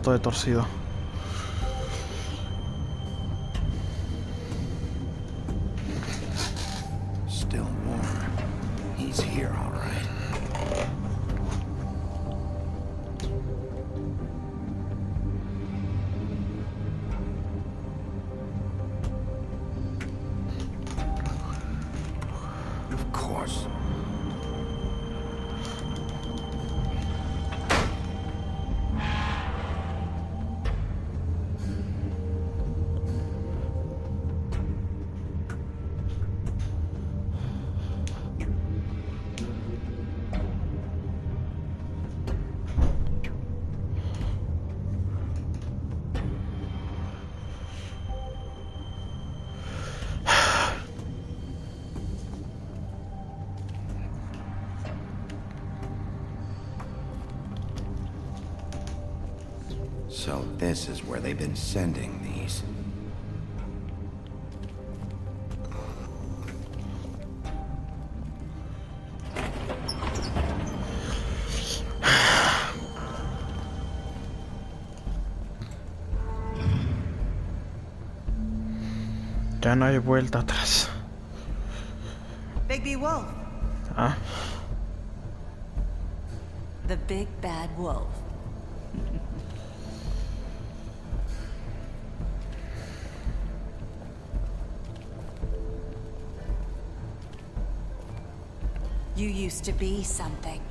todo torcido. Still warm. He's here, all right. Of course. So this is where they've been sending these. Ya no hay vuelta atrás. Big Wolf. Ah, The big bad wolf. You used to be something.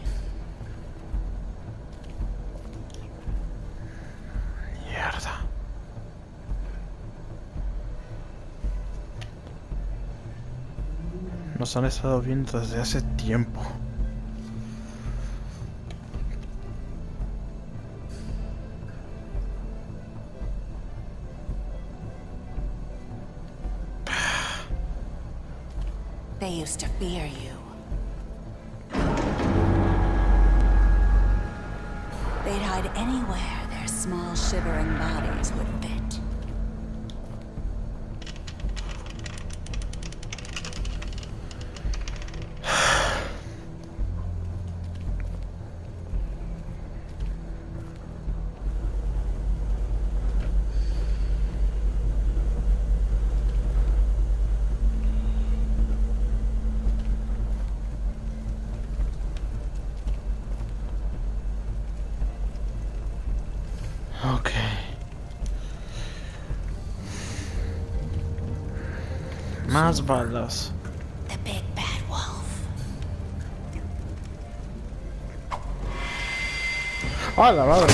mierda. Nos han estado viendo desde hace tiempo. They used to fear you. They'd hide anywhere their small, shivering bodies would fit. Ok. Más balas. The big bad wolf. ¡Ah, la madre!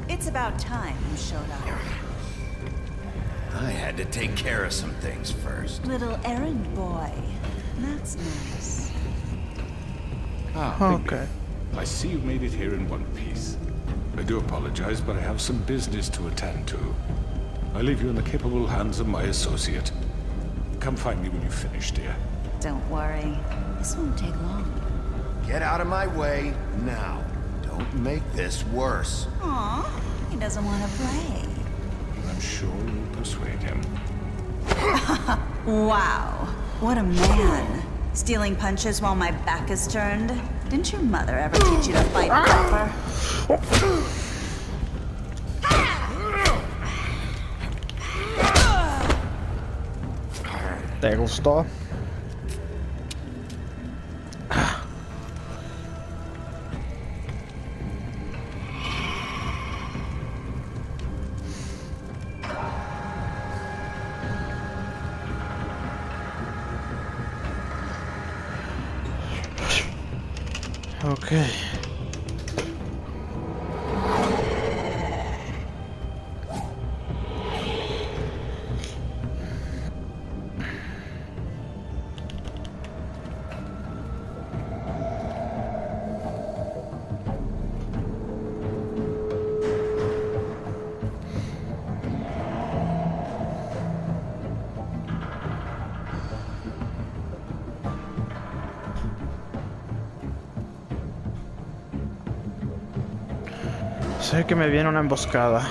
It's about time you showed up. I had to take care of some things first. Little errand boy. That's nice. Ah, Okay. I see you made it here in one piece. I do apologize, but I have some business to attend to. I leave you in the capable hands of my associate. Come find me when you've finished, dear. Don't worry. This won't take long. Get out of my way now. Don't make this worse. Aw, he doesn't want to play. I'm sure you'll persuade him. Wow, what a man. Stealing punches while my back is turned? Didn't your mother ever teach you to fight proper? ¿Te gustó? Okay. Sé que me viene una emboscada.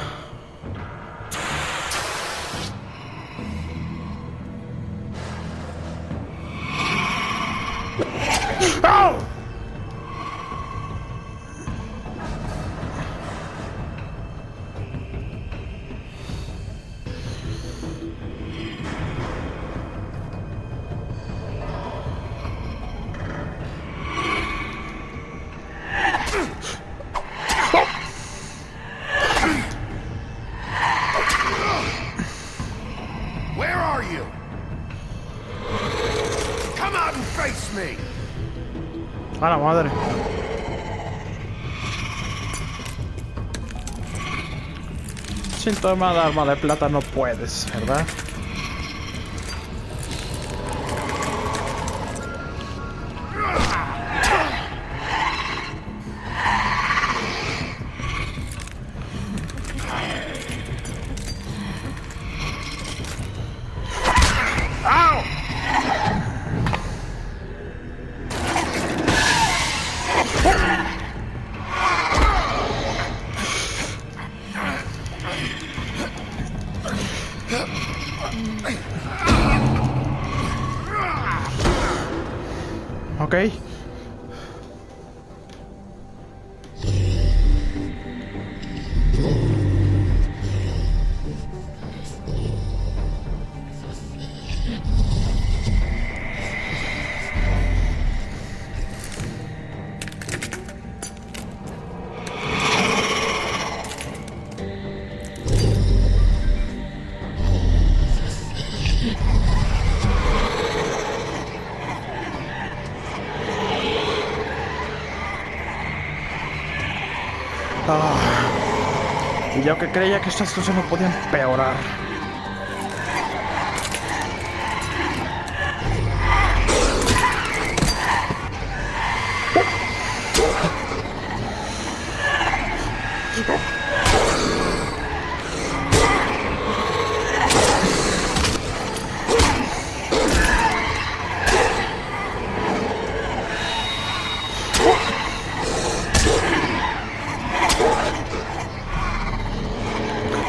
¡Au! A la madre. Sin tomar arma de plata no puedes, ¿verdad? Ok. Y yo que creía que estas cosas no podían empeorar.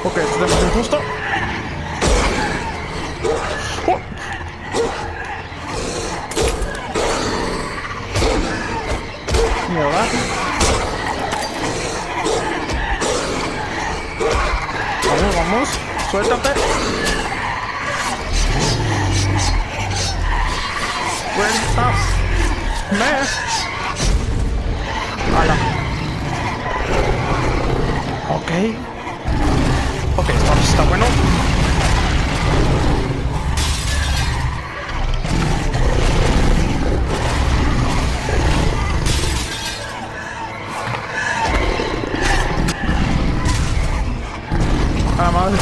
Ok, esto es demasiado injusto. Mierda. Vamos, vamos. Suéltate. Suéltame. Ala. Ok. Ok, esto está bueno. A la madre.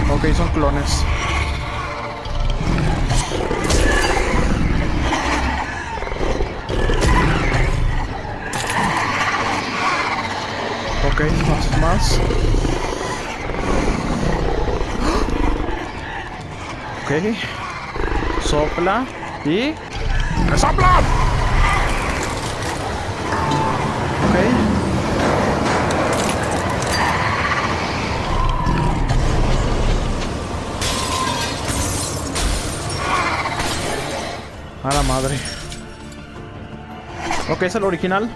Ok, son clones. Ok, más. Ok. Sopla y... ¡resopla! Ok. A la madre. Ok, es el original.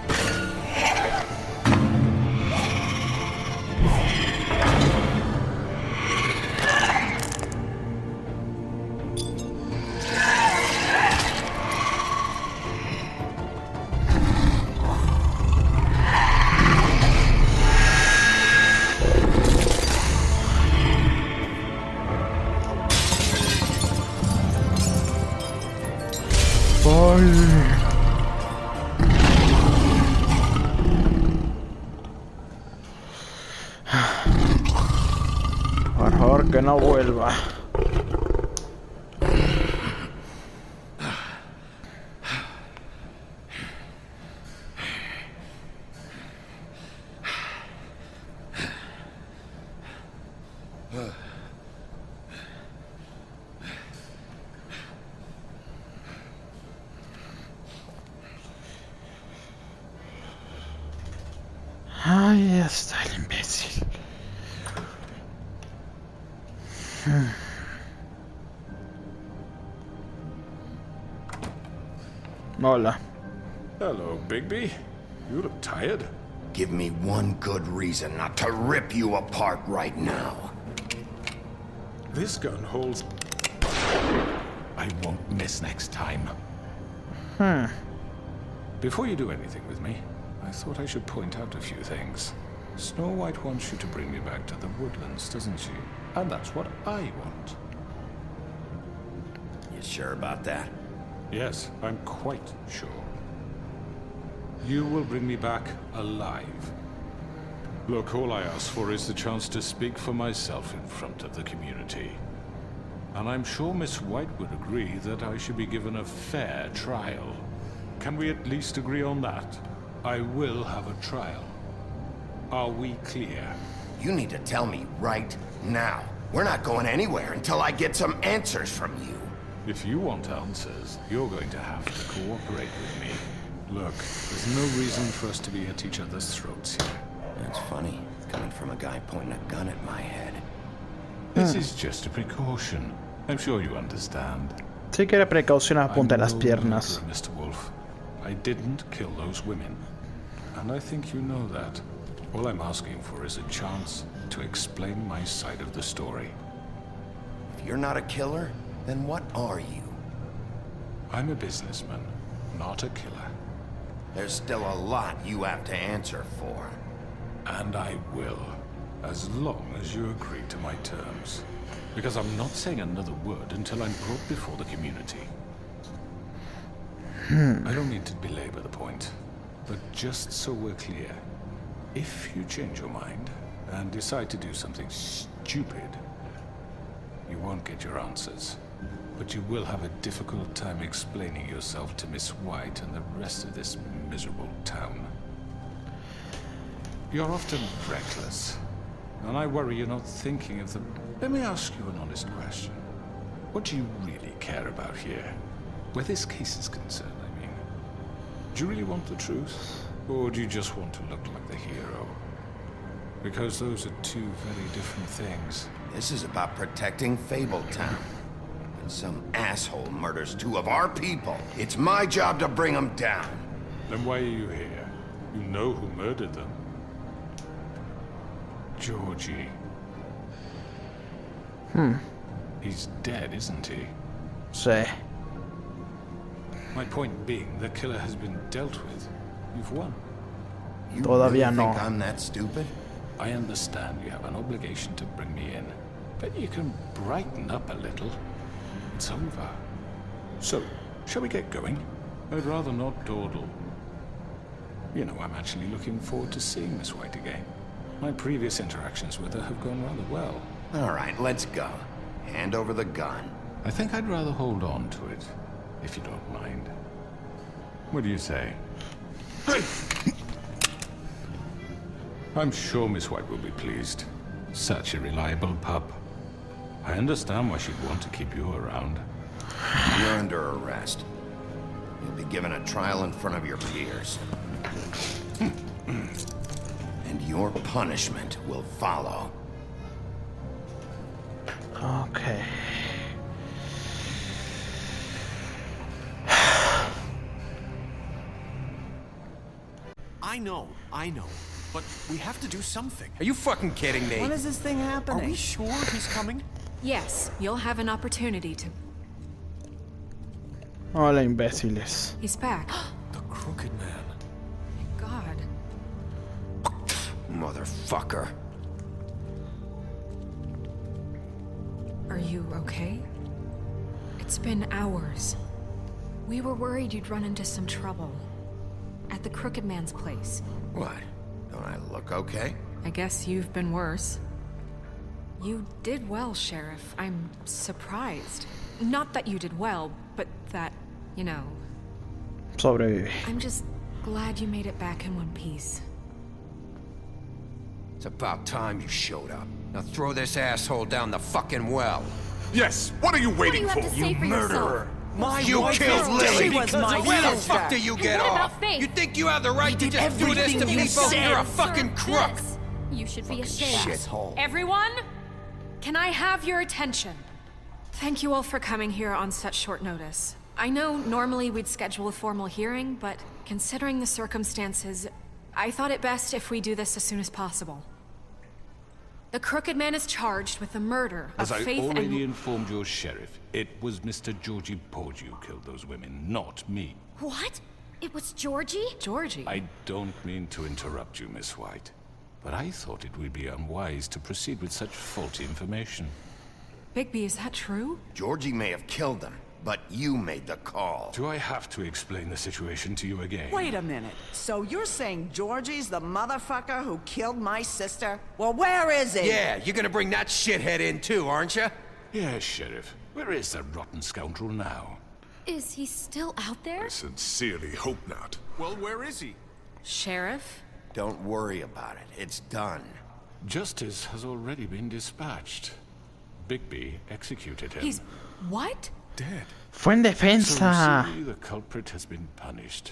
Por favor, que no vuelva. Ahí está el imbécil. Hola. Hello, Bigby. You look tired. Give me one good reason not to rip you apart right now. This gun holds... I won't miss next time. Before you do anything with me, I thought I should point out a few things. Snow White wants you to bring me back to the woodlands, doesn't she? And that's what I want. You sure about that? Yes, I'm quite sure. You will bring me back alive. Look, all I ask for is the chance to speak for myself in front of the community. And I'm sure Miss White would agree that I should be given a fair trial. Can we at least agree on that? I will have a trial. Are we clear? You need to tell me right now. We're not going anywhere until I get some answers from you. If you want answers, you're going to have to cooperate with me. Look, there's no reason for us to be at each other's throats here. That's funny, coming from a guy pointing a gun at my head. This is just a precaution. I'm sure you understand. Sí que era precaución, apunta I'm las no piernas. murderer, Mr. Wolf. I didn't kill those women. And I think you know that. All I'm asking for is a chance to explain my side of the story. If you're not a killer, then what are you? I'm a businessman, not a killer. There's still a lot you have to answer for. And I will, as long as you agree to my terms. Because I'm not saying another word until I'm brought before the community. I don't need to belabor the point, but just so we're clear, if you change your mind and decide to do something stupid, you won't get your answers. But you will have a difficult time explaining yourself to Miss White and the rest of this miserable town. You're often reckless, and I worry you're not thinking of the... Let me ask you an honest question. What do you really care about here? Where this case is concerned, I mean. Do you really want the truth? Or do you just want to look like the hero? Because those are two very different things. This is about protecting Fabletown. And some asshole murders two of our people. It's my job to bring them down. Then why are you here? You know who murdered them. Georgie. He's dead, isn't he? Sí. My point being, the killer has been dealt with. You've won. You Todavía really no. think I'm that stupid? I understand you have an obligation to bring me in, but you can brighten up a little. It's over. So, shall we get going? I'd rather not dawdle. You know, I'm actually looking forward to seeing Miss White again. My previous interactions with her have gone rather well. All right, let's go. Hand over the gun. I think I'd rather hold on to it, if you don't mind. What do you say? I'm sure Miss White will be pleased. Such a reliable pup. I understand why she'd want to keep you around. You're under arrest. You'll be given a trial in front of your peers. And your punishment will follow. Okay. I know. But we have to do something. Are you fucking kidding me? When is this thing Are happening? we sure he's coming? Yes, you'll have an opportunity to. Hola, imbéciles. He's back. The Crooked Man. God. Motherfucker. Are you okay? It's been hours. We were worried you'd run into some trouble. At the Crooked Man's place. What? Don't I look okay? I guess you've been worse. You did well, Sheriff. I'm surprised. Not that you did well, but that, you know... Sobrevive. I'm just glad you made it back in one piece. It's about time you showed up. Now throw this asshole down the fucking well. Yes, what are you waiting What do you have to say for yourself? My You wife killed is Lily. She was my Where the sister. fuck do you get What about off? Faith? You think you have the right to did just do this to everything you people? said. You're a fucking Sir, crook. this. You should be ashamed. Shithole. Everyone, can I have your attention? Thank you all for coming here on such short notice. I know normally we'd schedule a formal hearing, but considering the circumstances, I thought it best if we do this as soon as possible. The Crooked Man is charged with the murder of As I Faith already and... informed your sheriff, it was Mr. Georgie Porgy who killed those women, not me. What? It was Georgie? Georgie? I don't mean to interrupt you, Miss White, but I thought it would be unwise to proceed with such faulty information. Bigby, is that true? Georgie may have killed them, but you made the call. Do I have to explain the situation to you again? Wait a minute. So you're saying Georgie's the motherfucker who killed my sister? Well, where is he? Yeah, you're gonna bring that shithead in too, aren't you? Yes, Sheriff. Where is that rotten scoundrel now? Is he still out there? I sincerely hope not. Well, where is he? Sheriff? Don't worry about it. It's done. Justice has already been dispatched. Bigby executed him. He's... what? Dead. Fue en So defensa. you see, the culprit has been punished.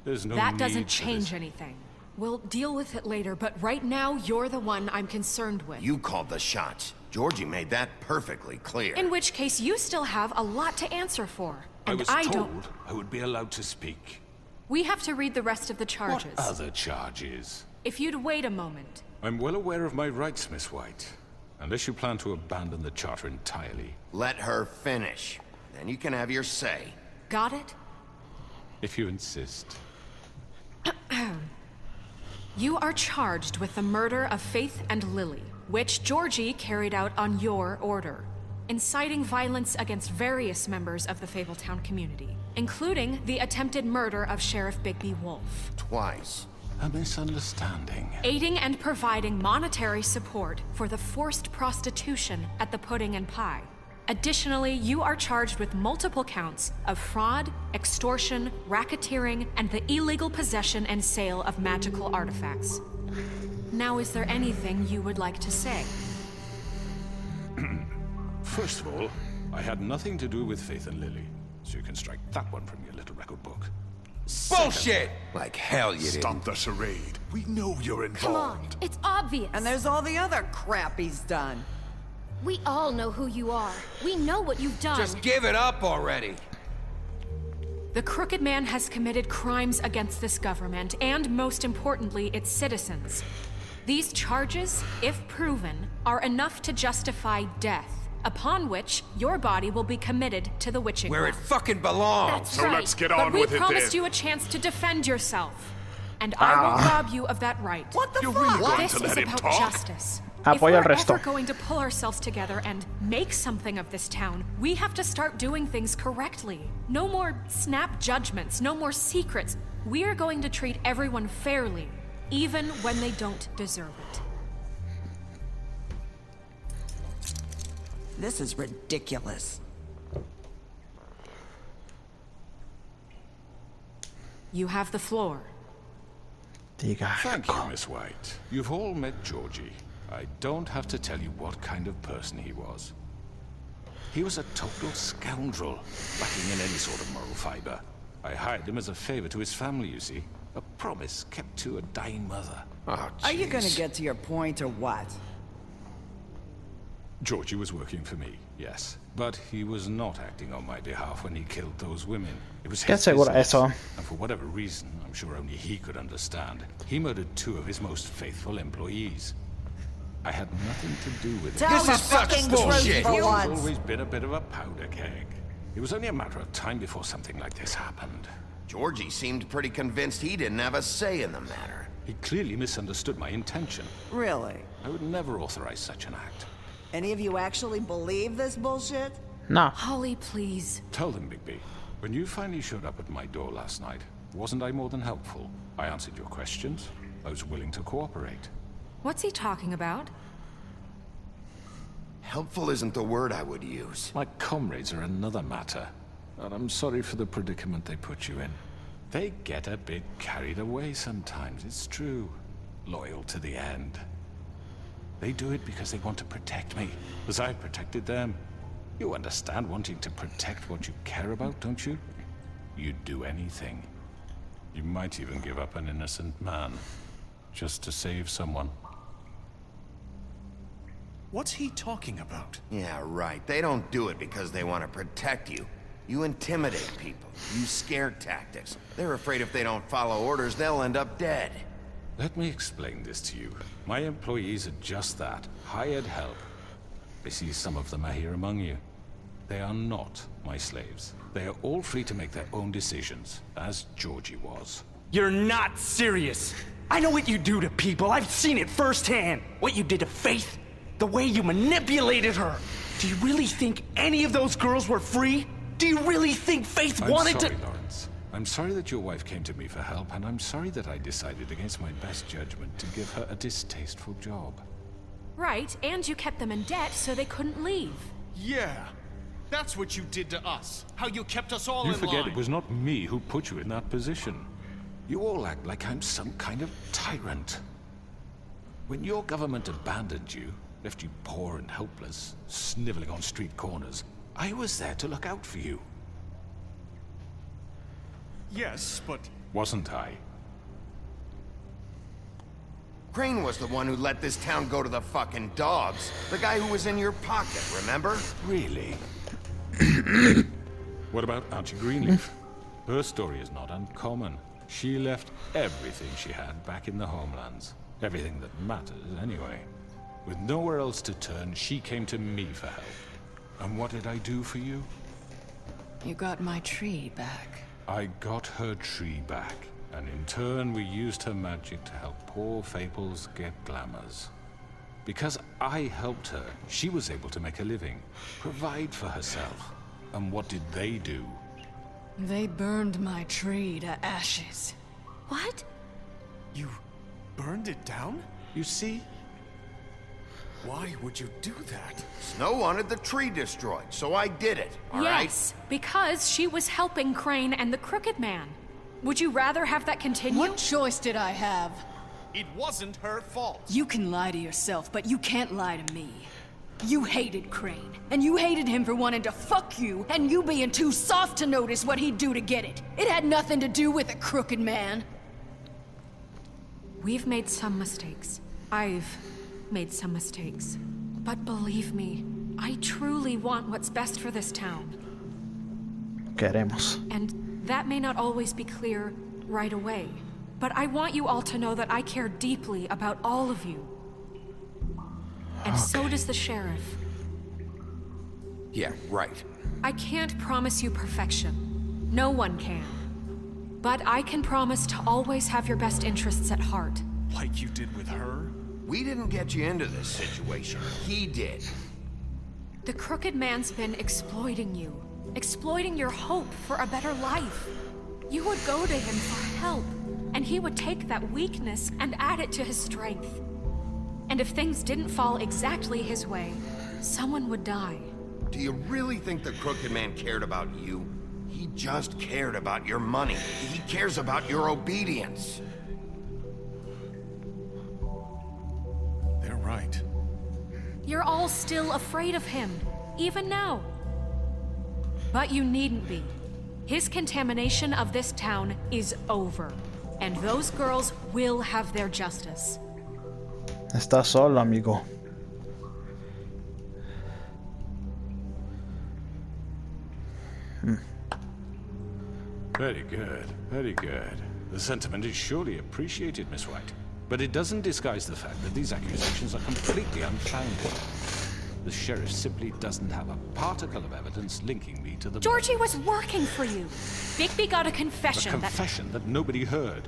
There's no That need doesn't for change this. anything. We'll deal with it later, but right now, you're the one I'm concerned with. You called the shots. Georgie made that perfectly clear. In which case, you still have a lot to answer for. I And was I told don't... I would be allowed to speak. We have to read the rest of the charges. What other charges? If you'd wait a moment. I'm well aware of my rights, Miss White. Unless you plan to abandon the charter entirely. Let her finish. Then you can have your say. Got it? If you insist. You are charged with the murder of Faith and Lily, which Georgie carried out on your order, inciting violence against various members of the Fabletown community, including the attempted murder of Sheriff Bigby Wolf. Twice. A misunderstanding. Aiding and providing monetary support for the forced prostitution at the Pudding and Pie. Additionally, you are charged with multiple counts of fraud, extortion, racketeering, and the illegal possession and sale of magical artifacts. Now, is there anything you would like to say? First of all, I had nothing to do with Faith and Lily, so you can strike that one from your little record book. Bullshit! Like hell you Stop didn't. the charade. We know you're Come on, involved. it's obvious. And there's all the other crap he's done. We all know who you are. We know what you've done. Just give it up already. The Crooked Man has committed crimes against this government and, most importantly, its citizens. These charges, if proven, are enough to justify death, upon which your body will be committed to the witching Where it ground. fucking belongs. That's So right. let's get But on we with it promised then. you a chance to defend yourself, and I won't rob you of that right. What the You're fuck? really going This to is let him about talk? justice. If Apoyo we're al resto. ever going to pull ourselves together and make something of this town, we have to start doing things correctly. No more snap judgments, no more secrets. We are going to treat everyone fairly, even when they don't deserve it. This is ridiculous. You have the floor. Diga. Thank you, Miss White. You've all met Georgie. I don't have to tell you what kind of person he was. He was a total scoundrel, lacking in any sort of moral fiber. I hired him as a favor to his family, you see. A promise kept to a dying mother. Oh, Are you gonna jeez. get to your point or what? Georgie was working for me, yes. But he was not acting on my behalf when he killed those women. It was ¿Qué his asegura business. eso? And for whatever reason, I'm sure only he could understand, he murdered 2 of his most faithful employees. I had nothing to do with it. Tell This the is such fucking bullshit. truth for He's once. always been a bit of a powder keg. It was only a matter of time before something like this happened. Georgie seemed pretty convinced he didn't have a say in the matter. He clearly misunderstood my intention. Really? I would never authorize such an act. Any of you actually believe this bullshit? No. Holly, please. Tell them, Bigby. When you finally showed up at my door last night, wasn't I more than helpful? I answered your questions. I was willing to cooperate. What's he talking about? Helpful isn't the word I would use. My comrades are another matter. And I'm sorry for the predicament they put you in. They get a bit carried away sometimes, it's true. Loyal to the end. They do it because they want to protect me, as I protected them. You understand wanting to protect what you care about, don't you? You'd do anything. You might even give up an innocent man, just to save someone. What's he talking about? Yeah, right. They don't do it because they want to protect you. You intimidate people. Use scare tactics. They're afraid if they don't follow orders, they'll end up dead. Let me explain this to you. My employees are just that, hired help. I see some of them are here among you. They are not my slaves. They are all free to make their own decisions, as Georgie was. You're not serious. I know what you do to people. I've seen it firsthand. What you did to Faith, the way you manipulated her. Do you really think any of those girls were free? Do you really think Faith wanted to— I'm sorry, Lawrence. I'm sorry that your wife came to me for help, and I'm sorry that I decided against my best judgment to give her a distasteful job. Right, and you kept them in debt so they couldn't leave. Yeah. That's what you did to us. How you kept us all in You line. forget it was not me who put you in that position. You all act like I'm some kind of tyrant. When your government abandoned you, left you poor and helpless, sniveling on street corners, I was there to look out for you. Yes, but... Wasn't I? Crane was the one who let this town go to the fucking dogs. The guy who was in your pocket, remember? Really? What about Auntie Greenleaf? Her story is not uncommon. She left everything she had back in the homelands. Everything that matters, anyway. With nowhere else to turn, she came to me for help. And what did I do for you? You got my tree back. I got her tree back, and in turn we used her magic to help poor Fables get glamours. Because I helped her, she was able to make a living, provide for herself. And what did they do? They burned my tree to ashes. What? You burned it down? You see? Why would you do that? Snow wanted the tree destroyed, so I did it, all right? Yes, because she was helping Crane and the Crooked Man. Would you rather have that continue? What choice did I have? It wasn't her fault. You can lie to yourself, but you can't lie to me. You hated Crane, and you hated him for wanting to fuck you, and you being too soft to notice what he'd do to get it. It had nothing to do with a crooked man. We've made some mistakes. I've made some mistakes. But believe me, I truly want what's best for this town. Queremos. And that may not always be clear right away. But I want you all to know that I care deeply about all of you. And so does the sheriff. Yeah, right. I can't promise you perfection. No one can. But I can promise to always have your best interests at heart. Like you did with her? We didn't get you into this situation. He did. The Crooked Man's been exploiting you. Exploiting your hope for a better life. You would go to him for help, and he would take that weakness and add it to his strength. And if things didn't fall exactly his way, someone would die. Do you really think the Crooked Man cared about you? He just cared about your money. He cares about your obedience. They're right. You're all still afraid of him, even now. But you needn't be. His contamination of this town is over, and those girls will have their justice. Estás solo, amigo. Very good, very good. The sentiment is surely appreciated, Miss White. But it doesn't disguise the fact that these accusations are completely unfounded. The sheriff simply doesn't have a particle of evidence linking me to the... Georgie was working for you. Bigby got a confession A confession that nobody heard.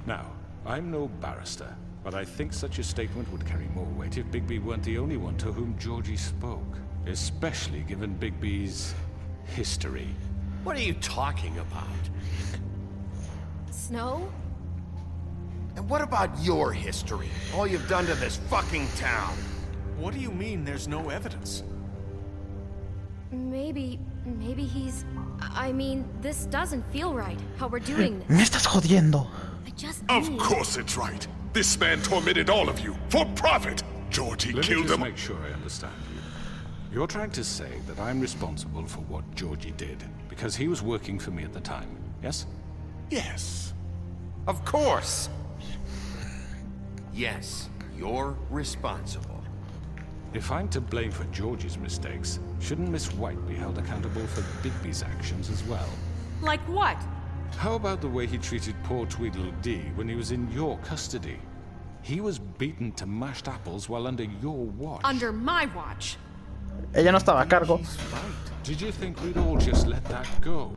Now, I'm no barrister, but I think such a statement would carry more weight if Bigby weren't the only one to whom Georgie spoke. Especially given Bigby's history. What are you talking about? Snow? And what about your history? All you've done to this fucking town? What do you mean there's no evidence? Maybe he's... I mean, this doesn't feel right, how we're doing this. Me estás jodiendo. I just Of need... course it's right. This man tormented all of you for profit. Georgie Let me killed just them. make sure I understand you. You're trying to say that I'm responsible for what Georgie did because he was working for me at the time, yes? Yes. Of course. Yes, you're responsible. If I'm to blame for Georgie's mistakes, shouldn't Miss White be held accountable for Bigby's actions as well? Like what? How about the way he treated poor Tweedledee when he was in your custody? He was beaten to mashed apples while under your watch. Under my watch. Ella no estaba a cargo. Did you think we'd all just let that go?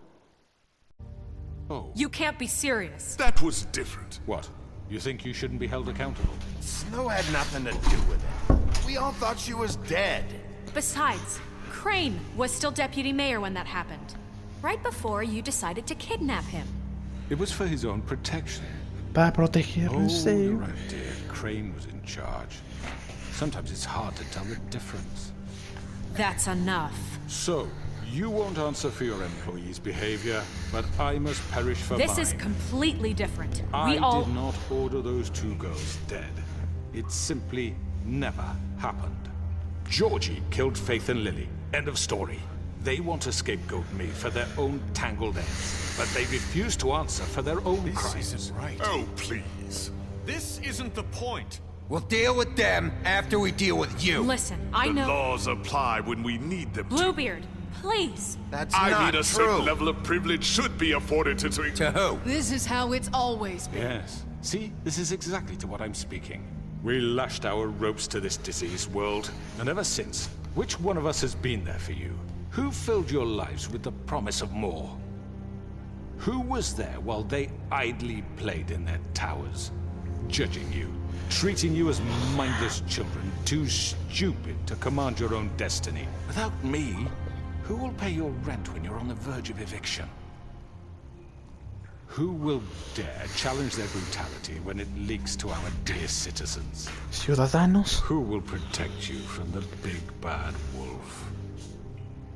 Oh. You can't be serious. That was different. What? You think you shouldn't be held accountable? Snow had nothing to do with it. We all thought she was dead. Besides, Crane was still deputy mayor when that happened. Right before you decided to kidnap him. It was for his own protection. Para protegerse. Oh, you're right, dear. Crane was in charge. Sometimes it's hard to tell the difference. That's enough. So, you won't answer for your employees' behavior, but I must perish for mine. This is completely different. I did not order those two girls dead. It simply never happened. Georgie killed Faith and Lily. End of story. They want to scapegoat me for their own tangled ends, but they refuse to answer for their own crimes. This isn't right. Oh, please. This isn't the point. We'll deal with them after we deal with you. Listen, I The know. laws apply when we need them to. Bluebeard, please. That's I not mean, a true. certain level of privilege should be afforded to... To who? This is how it's always been. Yes. See, this is exactly to what I'm speaking. We lashed our ropes to this diseased world, and ever since, which one of us has been there for you? Who filled your lives with the promise of more? Who was there while they idly played in their towers, judging you, treating you as mindless children, too stupid to command your own destiny? Without me, who will pay your rent when you're on the verge of eviction? Who will dare challenge their brutality when it leaks to our dear citizens? Ciudadanos. Who will protect you from the big bad wolf?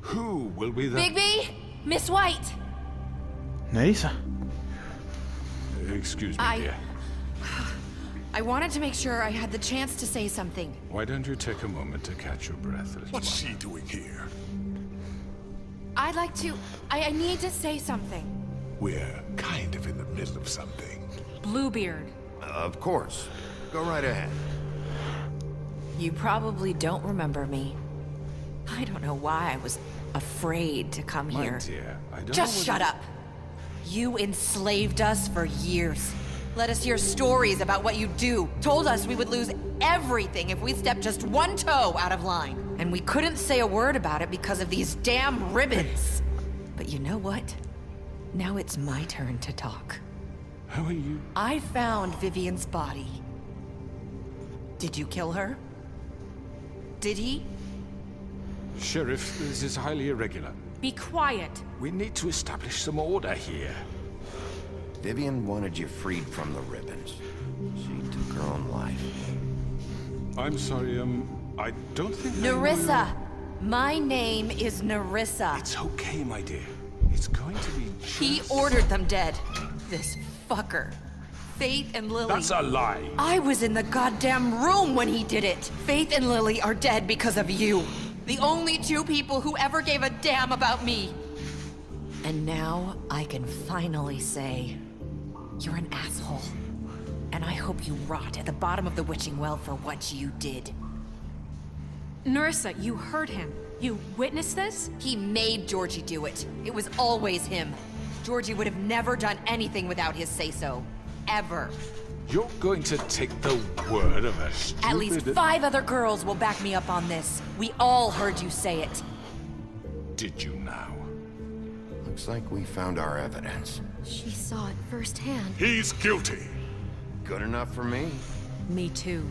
Who will be the... Bigby! Miss White! Nerissa. Excuse me, dear. I wanted to make sure I had the chance to say something. Why don't you take a moment to catch your breath, little What's one? she doing here? I'd like to... I need to say something. We're kind of in the middle of something. Bluebeard. Of course. Go right ahead. You probably don't remember me. I don't know why I was afraid to come My here. dear, I don't Just know shut up. You enslaved us for years. Let us hear stories about what you do. Told us we would lose everything if we stepped just one toe out of line. And we couldn't say a word about it because of these damn ribbons. But you know what? Now it's my turn to talk. How are you? I found Vivian's body. Did you kill her? Did he? Sheriff, this is highly irregular. Be quiet. We need to establish some order here. Vivian wanted you freed from the ribbons. She took her own life. I'm sorry, I don't think... Nerissa! My name is Nerissa. It's okay, my dear. It's going to be just... He ordered them dead. This fucker. Faith and Lily. That's a lie. I was in the goddamn room when he did it. Faith and Lily are dead because of you. The only two people who ever gave a damn about me. And now I can finally say, you're an asshole. And I hope you rot at the bottom of the witching well for what you did. Nerissa, you heard him. You witnessed this? He made Georgie do it. It was always him. Georgie would have never done anything without his say-so. Ever. You're going to take the word of a stupid... At least 5 other girls will back me up on this. We all heard you say it. Did you now? Looks like we found our evidence. She saw it firsthand. He's guilty. Good enough for me. Me too.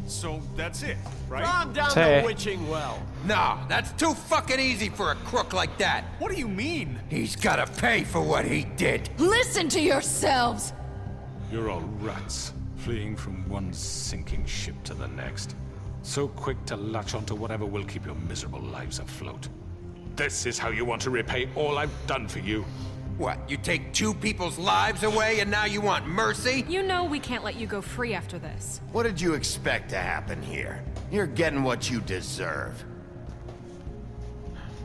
So that's it, right? Calm down Say. the witching well. No, that's too fucking easy for a crook like that. What do you mean? He's gotta pay for what he did. Listen to yourselves! You're all rats, fleeing from one sinking ship to the next. So quick to latch onto whatever will keep your miserable lives afloat. This is how you want to repay all I've done for you. What, you take 2 people's lives away and now you want mercy? You know we can't let you go free after this. What did you expect to happen here? You're getting what you deserve.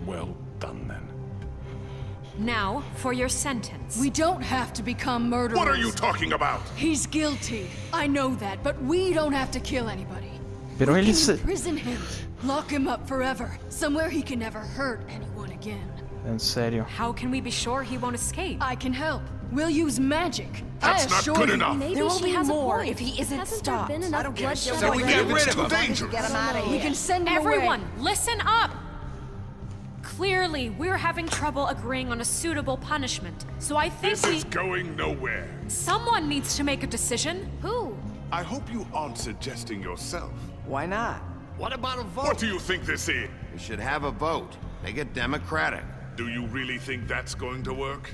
Well done, then. Now, for your sentence. We don't have to become murderers. What are you talking about? He's guilty. I know that, but we don't have to kill anybody. Pero We él can se... imprison him. Lock him up forever. Somewhere he can never hurt anyone again. En serio. How can we be sure he won't escape? I can help. We'll use magic. That's I not assure good you. enough. Maybe There will she be has more a point. if he isn't Hasn't stopped. there been enough bloodshed So we already? get rid of It's too him. dangerous. Get him out of We here. can send him Everyone, away. listen up! Clearly, we're having trouble agreeing on a suitable punishment. So I think This is going nowhere. someone needs to make a decision. Who? I hope you aren't suggesting yourself. Why not? What about a vote? What do you think this is? We should have a vote. Make it democratic. Do you really think that's going to work?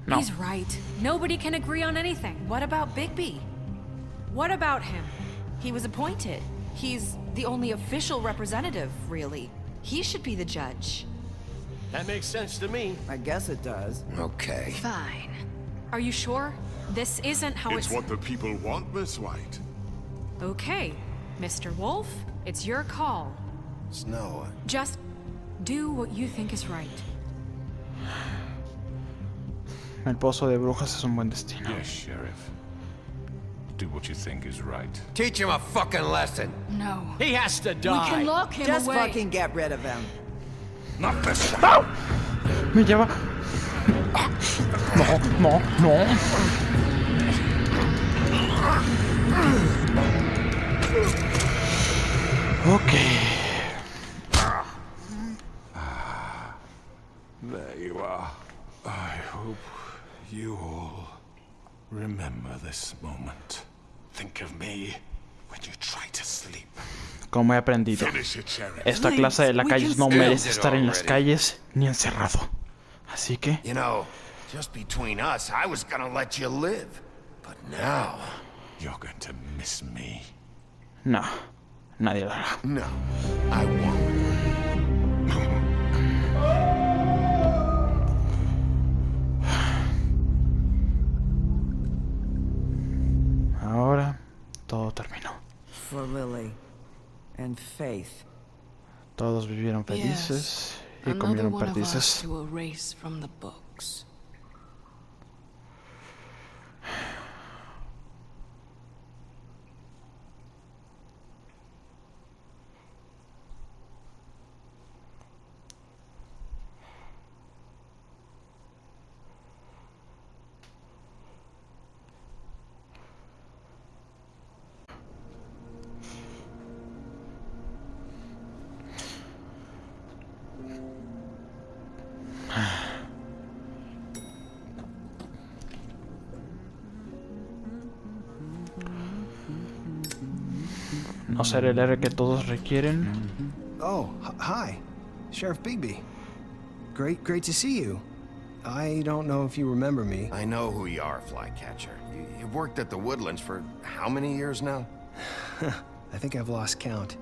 No. He's right. Nobody can agree on anything. What about Bigby? What about him? He was appointed. He's the only official representative, really. He should be the judge. That makes sense to me. I guess it does. Okay. Fine. Are you sure? This isn't how It's what the people want, Miss White. Okay, Mr. Wolf, it's your call. Snow. Just do what you think is right. El pozo de brujas es un buen destino. Yes, Sheriff. Do what you think is right. Teach him a fucking lesson. No. He has to We die. can lock him Just away. fucking get rid of him. Not this one. ¡Au! Me lleva. No, no, no. Ok. There you are. I hope you all remember this moment. Think of me when you try to sleep. Como he aprendido, Finish it, Sheriff. esta clase de lacayos no merece estar en las calles ni encerrado. Así que, You know, just between us, I was gonna let you live. But now, You're going to miss me. no, nadie lo hará. no, I won't. Ahora todo terminó. For Lily. And Faith. Todos vivieron felices y Another comieron one of us perdices. to erase from the books. No ser el héroe que todos requieren. Oh, hi. Sheriff Bigby. Great to see you. I don't know if you remember me. I know who you are, Flycatcher. You've worked at the Woodlands for how many years now? I think I've lost count.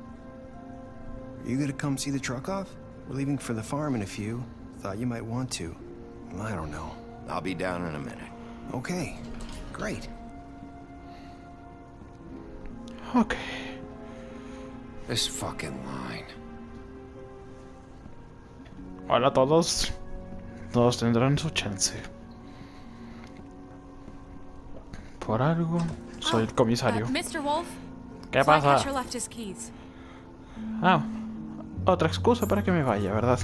Are you gonna come see the truck off? We're leaving for the farm in a few. Thought you might want to. I don't know. I'll be down in a minute. Okay, great. Ok. This fucking line. Hola a todos. Todos tendrán su chance. Por algo, soy el comisario. Mr. Wolf, ¿Qué pasa? Flycatcher left his keys. Ah, otra excusa para que me vaya, ¿verdad?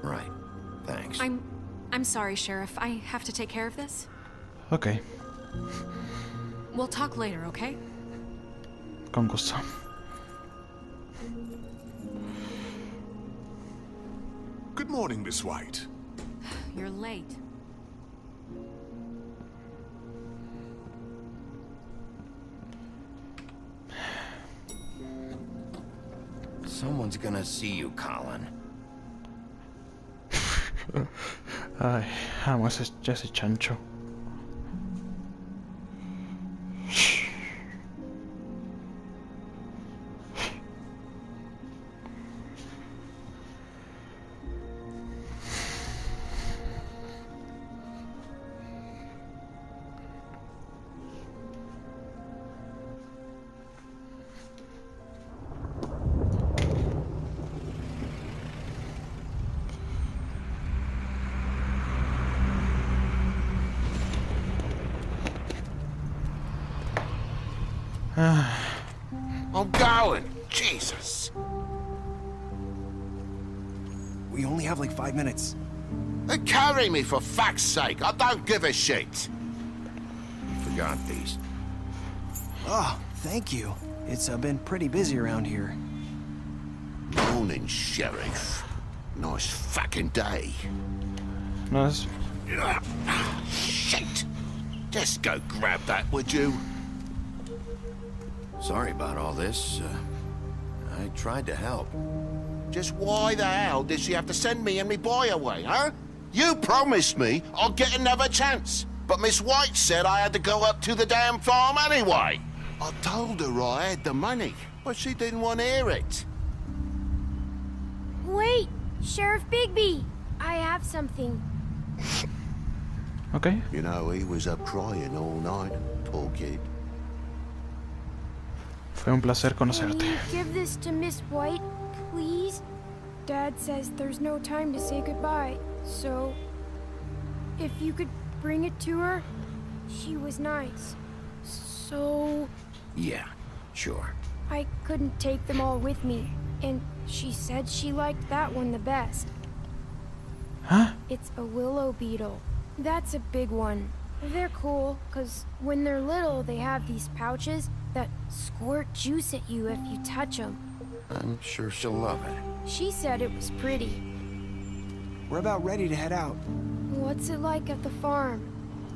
Right. Thanks. I'm sorry, Sheriff. I have to take care of this. Ok, We'll talk later, okay? con gusto. Good morning, Miss White. You're late. Someone's gonna see you, Colin. Ay, amo ese chancho. I'm going. Jesus. We only have like 5 minutes. Carry me, for fuck's sake. I don't give a shit. You forgot these. Oh, thank you. It's been pretty busy around here. Morning, Sheriff. Nice fucking day. Nice. Shit. Just go grab that, would you? Sorry about all this. I tried to help. Just why the hell did she have to send me and me boy away, huh? You promised me I'd get another chance. But Miss White said I had to go up to the damn farm anyway. I told her I had the money, but she didn't want to hear it. Wait, Sheriff Bigby, I have something. Okay. You know, he was up crying all night, poor kid. Fue un placer conocerte. Can you give this to Miss White, please? Dad says there's no time to say goodbye, so if you could bring it to her, she was nice. So Yeah, sure. I couldn't take them all with me, and she said she liked that one the best. Huh? It's a willow beetle. That's a big one. They're cool, because when they're little, they have these pouches that squirt juice at you if you touch them. I'm sure she'll love it. She said it was pretty. We're about ready to head out. What's it like at the farm?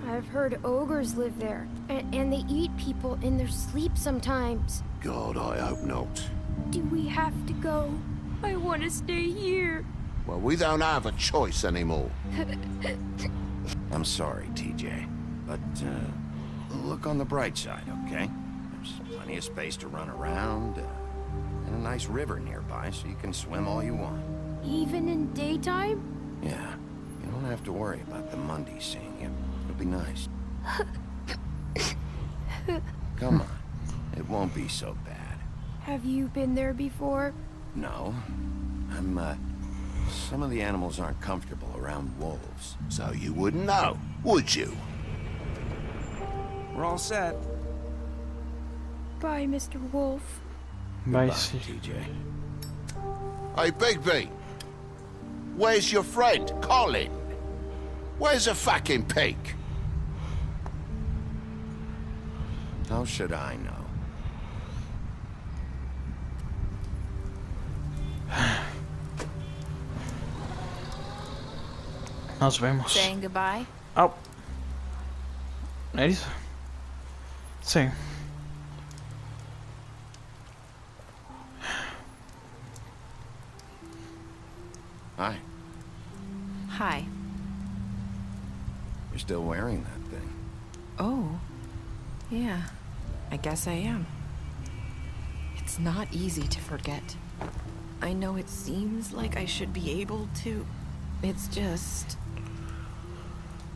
I've heard ogres live there, and they eat people in their sleep sometimes. God, I hope not. Do we have to go? I want to stay here. Well, we don't have a choice anymore. I'm sorry, TJ, but look on the bright side, okay? There's plenty of space to run around, and a nice river nearby, so you can swim all you want. Even in daytime? Yeah, you don't have to worry about the Monday seeing you. It'll be nice. Come on, it won't be so bad. Have you been there before? No, some of the animals aren't comfortable around wolves, so you wouldn't know, would you? We're all set. Bye, Mr. Wolf. Bye, TJ. Hey, Bigby. Where's your friend, Colin? Where's the fucking pig? How should I know? Nos vemos. Saying goodbye? Oh. ¿Eres? Sí. Hi. Hi. You're still wearing that thing. Oh. Yeah. I guess I am. It's not easy to forget. I know it seems like I should be able to. It's just...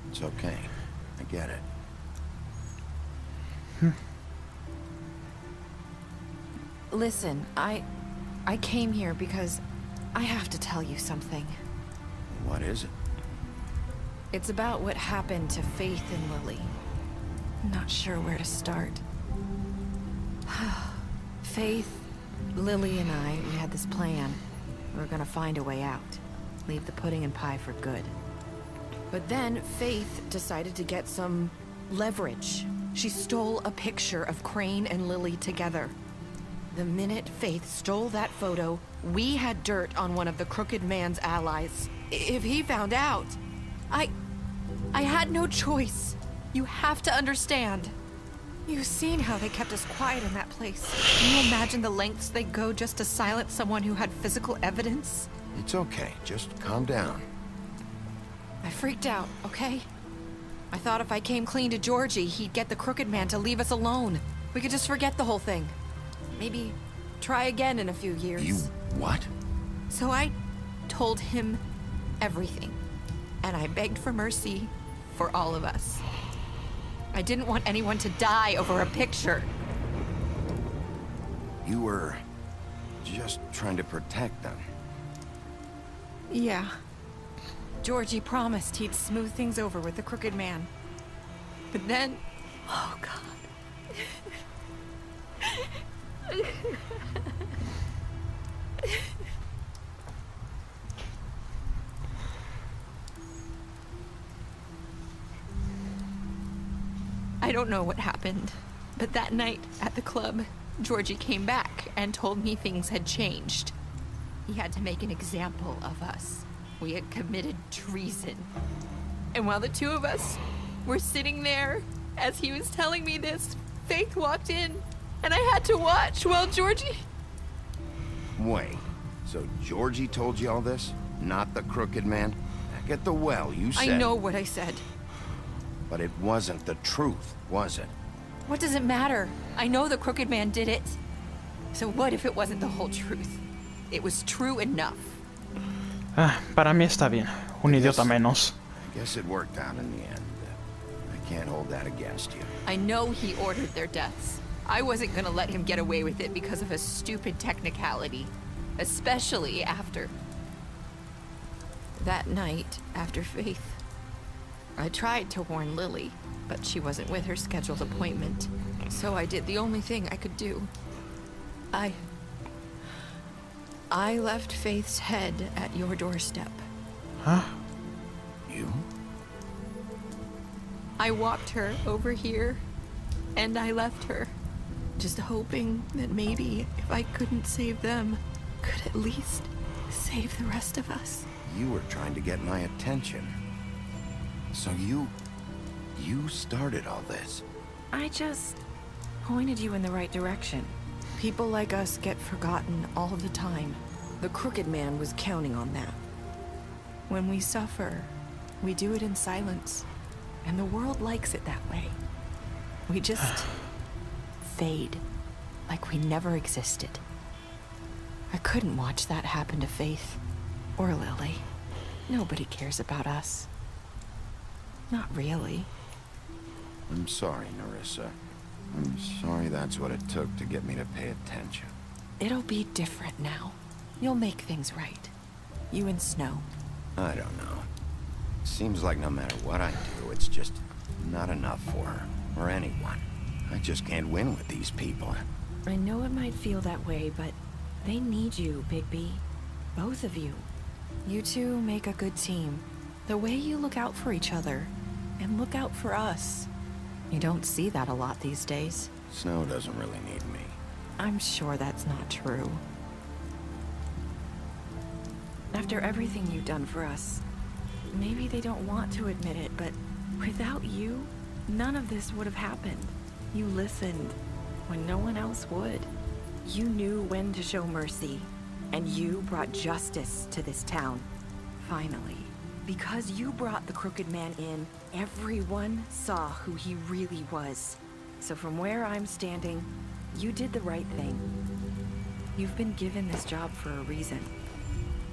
It's okay. I get it. Listen, I came here because I have to tell you something. What is it? It's about what happened to Faith and Lily. I'm not sure where to start. Faith, Lily, and we had this plan. We were gonna find a way out. Leave the pudding and pie for good. But then Faith decided to get some leverage. She stole a picture of Crane and Lily together. The minute Faith stole that photo, we had dirt on one of the Crooked Man's allies. If he found out, I had no choice. You have to understand. You've seen how they kept us quiet in that place. Can you imagine the lengths they go just to silence someone who had physical evidence? It's okay. Just calm down. I freaked out, okay? I thought if I came clean to Georgie, he'd get the Crooked Man to leave us alone. We could just forget the whole thing. Maybe try again in a few years. You what? So I told him everything. And I begged for mercy for all of us. I didn't want anyone to die over a picture. You were just trying to protect them. Yeah. Georgie promised he'd smooth things over with the Crooked Man. But then... Oh, God. don't know what happened, but that night at the club, Georgie came back and told me things had changed. He had to make an example of us. We had committed treason. And while the two of us were sitting there, as he was telling me this, Faith walked in, and I had to watch while Georgie... Wait, so Georgie told you all this? Not the crooked man? Back at the well, you said... I know what I said. But it wasn't the truth, was it? What does it matter? I know the crooked man did it. So what if it wasn't the whole truth? It was true enough. Para mí está bien. Un idiota menos. I guess it worked out in the end. I can't hold that against you. I know he ordered their deaths. I wasn't gonna let him get away with it because of a stupid technicality. Especially after... that night, after Faith. I tried to warn Lily, but she wasn't with her scheduled appointment. So I did the only thing I could do. I left Faith's head at your doorstep. Huh? You? I walked her over here, and I left her. Just hoping that maybe, if I couldn't save them, could at least save the rest of us. You were trying to get my attention. So you started all this. I just pointed you in the right direction. People like us get forgotten all the time. The crooked man was counting on that. When we suffer, we do it in silence. And the world likes it that way. We just fade, like we never existed. I couldn't watch that happen to Faith, or Lily. Nobody cares about us. Not really. I'm sorry, Nerissa. I'm sorry that's what it took to get me to pay attention. It'll be different now. You'll make things right. You and Snow. I don't know. Seems like no matter what I do, it's just not enough for her, or anyone. I just can't win with these people. I know it might feel that way, but they need you, Bigby. Both of you. You two make a good team. The way you look out for each other, and look out for us. You don't see that a lot these days. Snow doesn't really need me. I'm sure that's not true. After everything you've done for us, maybe they don't want to admit it, but without you, none of this would have happened. You listened when no one else would. You knew when to show mercy, and you brought justice to this town. Finally. Because you brought the crooked man in, everyone saw who he really was. So from where I'm standing, you did the right thing. You've been given this job for a reason.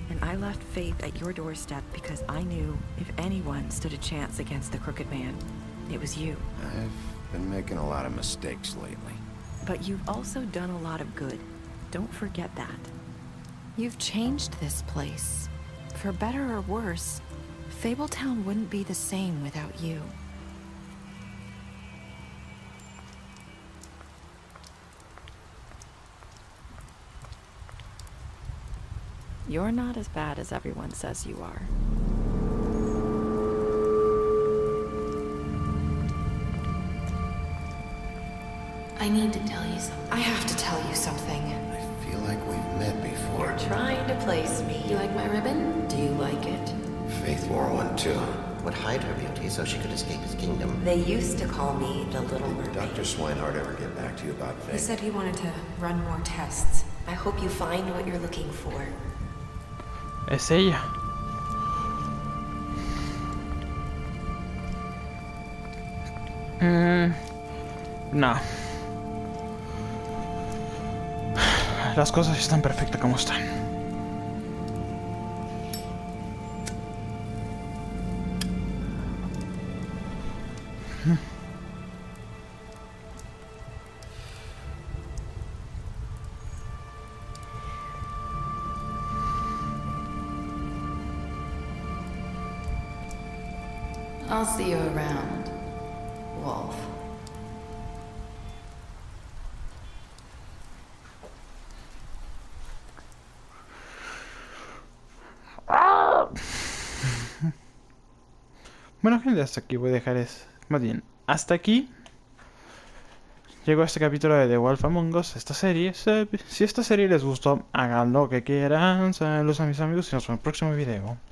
And I left Faith at your doorstep because I knew if anyone stood a chance against the crooked man, it was you. I've been making a lot of mistakes lately. But you've also done a lot of good. Don't forget that. You've changed this place. For better or worse, Fabletown wouldn't be the same without you. You're not as bad as everyone says you are. I need to tell you something. I have to tell you something. I feel like we've met before. You're trying to place me. You like my ribbon? Do you like it? Faith wore one too. Would hide her beauty so she could escape his kingdom. They used to call me the Little Mermaid. Did Dr. Swinehart ever get back to you about Faith? He said he wanted to run more tests. I hope you find what you're looking for. Es ella. No. Las cosas están perfectas como están. I'll see you around, Wolf. Bueno, gente, hasta aquí voy a dejar más bien, hasta aquí llegó este capítulo de The Wolf Among Us, esta serie. Si esta serie les gustó, hagan lo que quieran. Saludos a mis amigos y nos vemos en el próximo video.